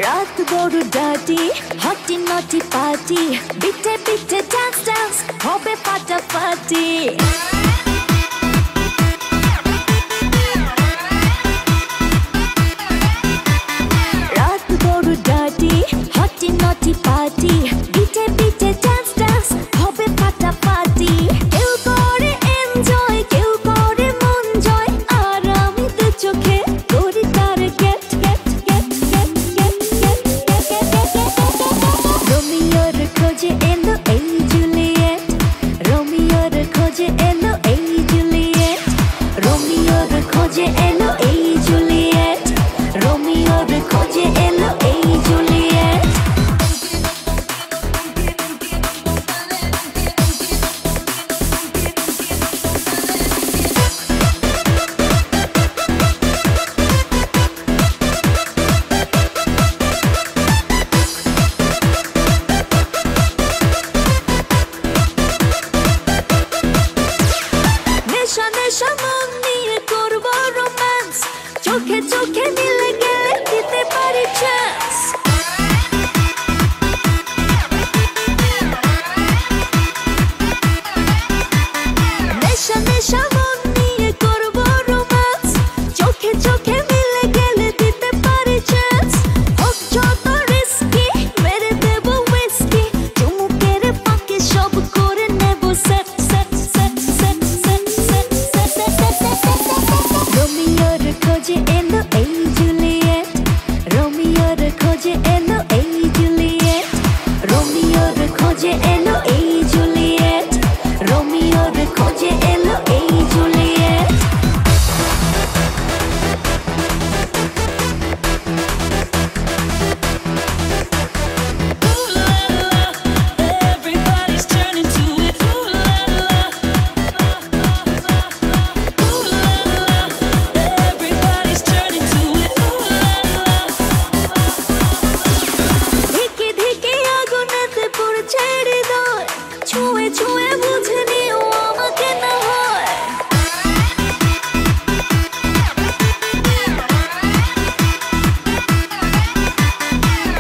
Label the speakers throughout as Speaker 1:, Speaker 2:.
Speaker 1: রাত বড় ডাটি হটি নটি পার্টি বিটে বিটে ডান্স ডান্স হবে ফাটাফাটি রাত বড় ডাটি হটি নটি পার্টি বিটে বিটে ডান্স ডান্স হবে ফাটাফাটি কেউ করে এনজয় কেউ করে মন জয় আর আমি দু চোখে করি তার get get get get get get রোমিওর খোঁজে এলো এই জুলিয়েট রোমিওর খোঁজে এলো এই জুলিয়েট রোমিওর খোঁজে এলো এই জুলিয়েট রোমিওর খোঁজে এলো এই জুলিয়েট নেশা নেশা মন নিয়ে করবো রোম্যান্স চোখে চোখে মিলে গেলে দিতে পারি চান্স নেশা নেশা মন নিয়ে করবো রোম্যান্স চোখে চোখে মিলে গেলে দিতে পারি চান্স হোক যত রিস্কি মেরে দেবো হুইস্কি চুমুকের ফাঁকে সব করে নেবো set set set set set set set set রোমিওর খোঁজে এলো এই জুলিয়েট রোমিওর খোঁজে এলো এই জুলিয়েট রোমিওর খোঁজে এলো এই জুলিয়েট রোমিওর খোঁজে এলো এই Juliet
Speaker 2: Everybody's turning to it. Ooh la la. Ooh la la. Everybody's turning to it. Ooh la la.
Speaker 1: ধিকে ধিকে আগুনেতে পড়ছে হৃদয় ছুঁয়ে ছুঁয়ে বুঝে নিও আমাকে না হয়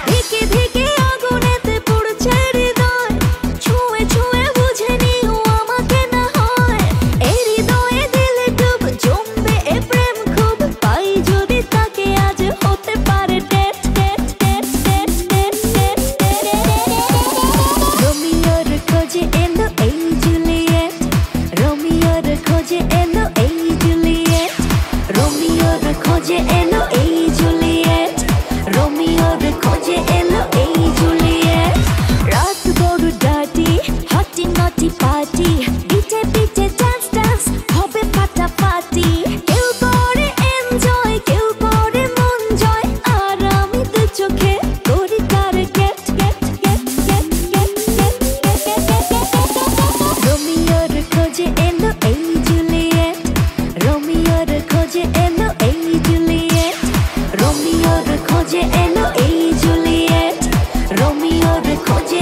Speaker 1: ধিকে ধিকে আগুনেতে পড়ছে হৃদয় ছুঁয়ে ছুঁয়ে বুঝে নিও আমাকে না হয় এই হৃদয়ে দিলে ডুব জমবে এ প্রেম খুব পাই যদি তাকে আজ হতে পারে date date date date date date রোমিওর খোঁজে এলো এই জুলিয়েট রোমিওর খোঁজে এলো এই জুলিয়েট রোমিওর খোঁজে এলো এই জুলিয়েট রোমিওর খোঁজে এলো এই জুলিয়েট রাত বড় ডাটি হটি নটি পার্টি বিটে বিটে ডান্স ডান্স হবে ফাটাফাটি কেউ করে এনজয় কেউ করে মন জয় আর আমি দু চোখে করি তার get get get get get get রোমিওর খোঁজে এলো এই জুলিয়েট রোমিওর খোঁজে এলো এই জুলিয়েট রোমিওর খোঁজে এলো এই জুলিয়েট রোমিওর খোঁজে